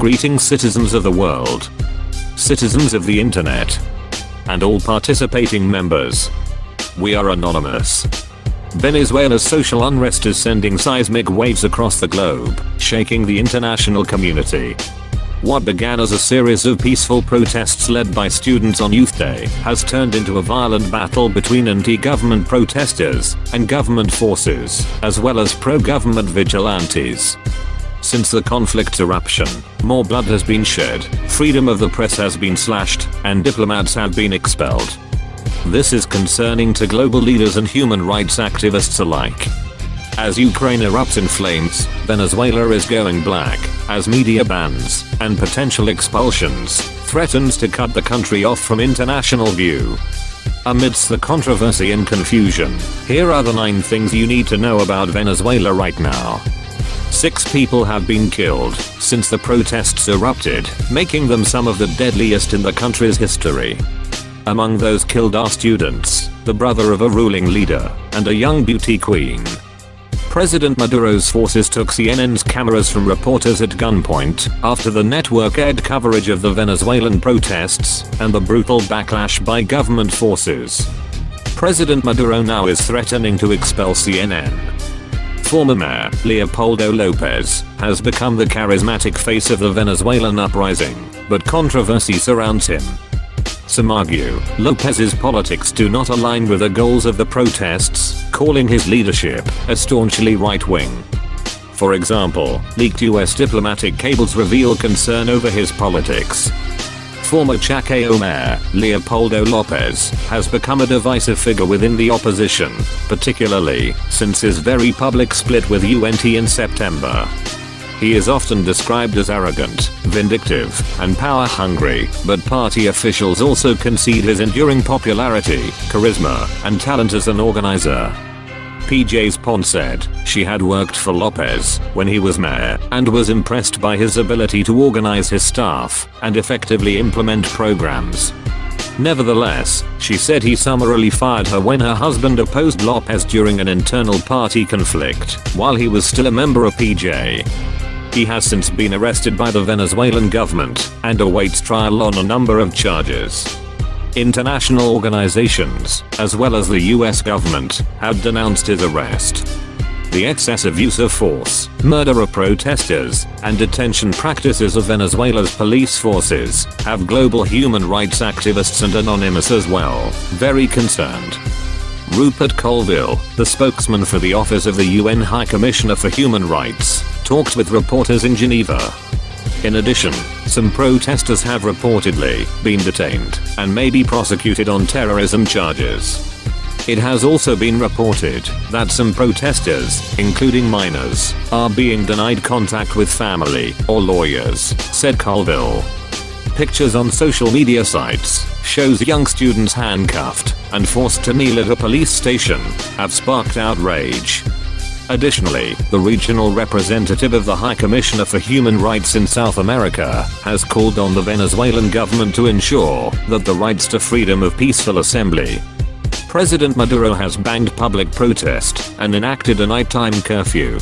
Greetings citizens of the world, citizens of the internet, and all participating members. We are anonymous. Venezuela's social unrest is sending seismic waves across the globe, shaking the international community. What began as a series of peaceful protests led by students on Youth Day has turned into a violent battle between anti-government protesters and government forces, as well as pro-government vigilantes. Since the conflict's eruption, more blood has been shed, freedom of the press has been slashed, and diplomats have been expelled. This is concerning to global leaders and human rights activists alike. As Ukraine erupts in flames, Venezuela is going black, as media bans and potential expulsions threatens to cut the country off from international view. Amidst the controversy and confusion, here are the 9 things you need to know about Venezuela right now. 6 people have been killed since the protests erupted, making them some of the deadliest in the country's history. Among those killed are students, the brother of a ruling leader, and a young beauty queen. President Maduro's forces took CNN's cameras from reporters at gunpoint after the network aired coverage of the Venezuelan protests and the brutal backlash by government forces. President Maduro now is threatening to expel CNN. Former mayor Leopoldo Lopez has become the charismatic face of the Venezuelan uprising, but controversy surrounds him. Some argue Lopez's politics do not align with the goals of the protests, calling his leadership a staunchly right-wing. For example, leaked US diplomatic cables reveal concern over his politics. Former Chacao mayor Leopoldo Lopez has become a divisive figure within the opposition, particularly since his very public split with UNT in September. He is often described as arrogant, vindictive, and power-hungry, but party officials also concede his enduring popularity, charisma, and talent as an organizer. PJ's Pond said she had worked for Lopez when he was mayor and was impressed by his ability to organize his staff and effectively implement programs. Nevertheless, she said he summarily fired her when her husband opposed Lopez during an internal party conflict while he was still a member of PJ. He has since been arrested by the Venezuelan government and awaits trial on a number of charges. International organizations, as well as the US government, have denounced his arrest. The excessive use of force, murder of protesters, and detention practices of Venezuela's police forces have global human rights activists and anonymous as well very concerned. Rupert Colville, the spokesman for the Office of the UN High Commissioner for Human Rights, talked with reporters in Geneva. In addition, some protesters have reportedly been detained and may be prosecuted on terrorism charges. It has also been reported that some protesters, including minors, are being denied contact with family or lawyers, said Colville. Pictures on social media sites shows young students handcuffed and forced to kneel at a police station have sparked outrage. Additionally, the regional representative of the High Commissioner for Human Rights in South America has called on the Venezuelan government to ensure that the rights to freedom of peaceful assembly. President Maduro has banned public protest and enacted a nighttime curfew.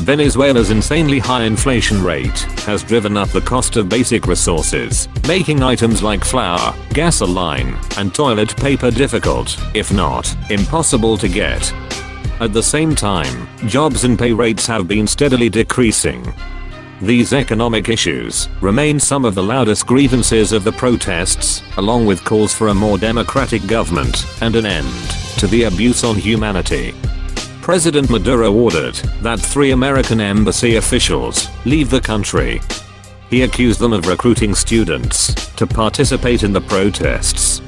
Venezuela's insanely high inflation rate has driven up the cost of basic resources, making items like flour, gasoline, and toilet paper difficult, if not impossible to get. At the same time, jobs and pay rates have been steadily decreasing. These economic issues remain some of the loudest grievances of the protests, along with calls for a more democratic government and an end to the abuse on humanity. President Maduro ordered that 3 American embassy officials leave the country. He accused them of recruiting students to participate in the protests.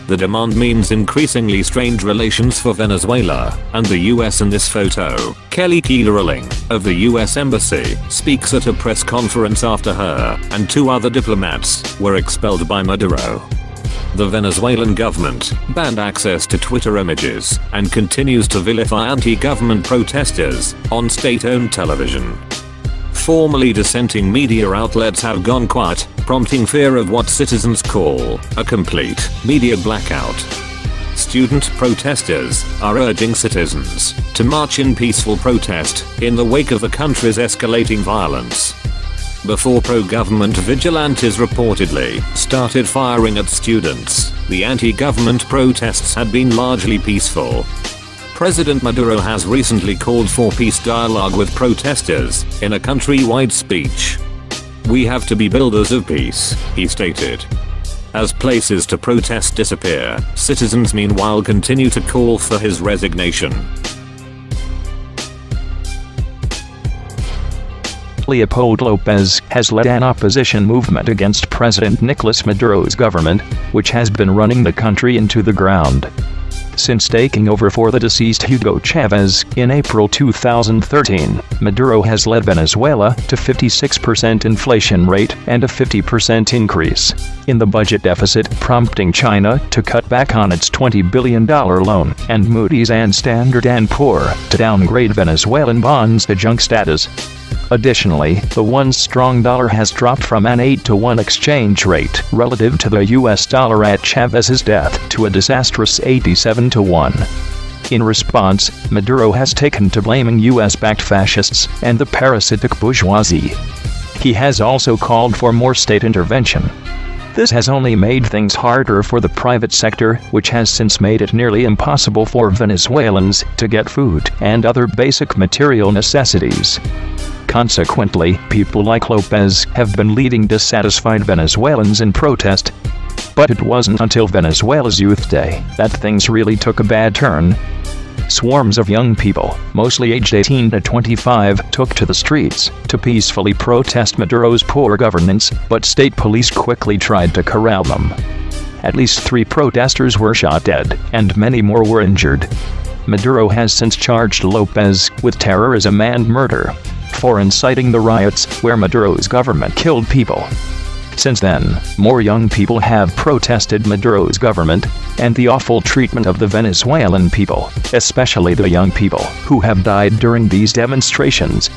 The demand means increasingly strained relations for Venezuela and the US. In this photo, Kelly Keelerling of the US Embassy speaks at a press conference after her and 2 other diplomats were expelled by Maduro. The Venezuelan government banned access to Twitter images and continues to vilify anti-government protesters on state-owned television. Formerly dissenting media outlets have gone quiet, prompting fear of what citizens call a complete media blackout. Student protesters are urging citizens to march in peaceful protest in the wake of the country's escalating violence. Before pro-government vigilantes reportedly started firing at students, the anti-government protests had been largely peaceful. President Maduro has recently called for peace dialogue with protesters in a countrywide speech. "We have to be builders of peace," he stated. As places to protest disappear, citizens meanwhile continue to call for his resignation. Leopoldo Lopez has led an opposition movement against President Nicolas Maduro's government, which has been running the country into the ground. Since taking over for the deceased Hugo Chavez in April 2013, Maduro has led Venezuela to 56% inflation rate and a 50% increase in the budget deficit, prompting China to cut back on its $20 billion loan, and Moody's and Standard & Poor to downgrade Venezuelan bonds to junk status. Additionally, the once-strong dollar has dropped from an 8-to-1 exchange rate relative to the US dollar at Chavez's death to a disastrous 87-to-1. In response, Maduro has taken to blaming US-backed fascists and the parasitic bourgeoisie. He has also called for more state intervention. This has only made things harder for the private sector, which has since made it nearly impossible for Venezuelans to get food and other basic material necessities. Consequently, people like Lopez have been leading dissatisfied Venezuelans in protest. But it wasn't until Venezuela's Youth Day that things really took a bad turn. Swarms of young people, mostly aged 18 to 25, took to the streets to peacefully protest Maduro's poor governance, but state police quickly tried to corral them. At least 3 protesters were shot dead, and many more were injured. Maduro has since charged Lopez with terrorism and murder for inciting the riots where Maduro's government killed people. Since then, more young people have protested Maduro's government and the awful treatment of the Venezuelan people, especially the young people who have died during these demonstrations.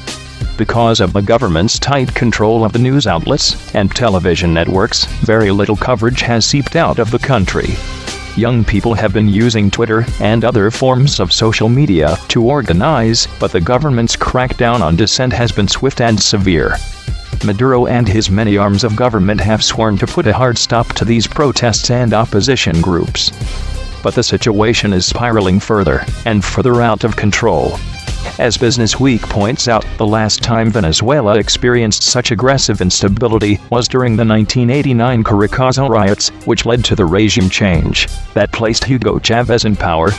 Because of the government's tight control of the news outlets and television networks, very little coverage has seeped out of the country. Young people have been using Twitter and other forms of social media to organize, but the government's crackdown on dissent has been swift and severe. Maduro and his many arms of government have sworn to put a hard stop to these protests and opposition groups. But the situation is spiraling further and further out of control. As Business Week points out, the last time Venezuela experienced such aggressive instability was during the 1989 Caracazo riots, which led to the regime change that placed Hugo Chavez in power.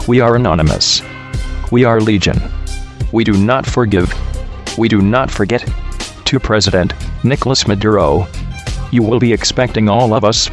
We are anonymous. We are legion. We do not forgive. We do not forget. To President Nicolas Maduro, you will be expecting all of us.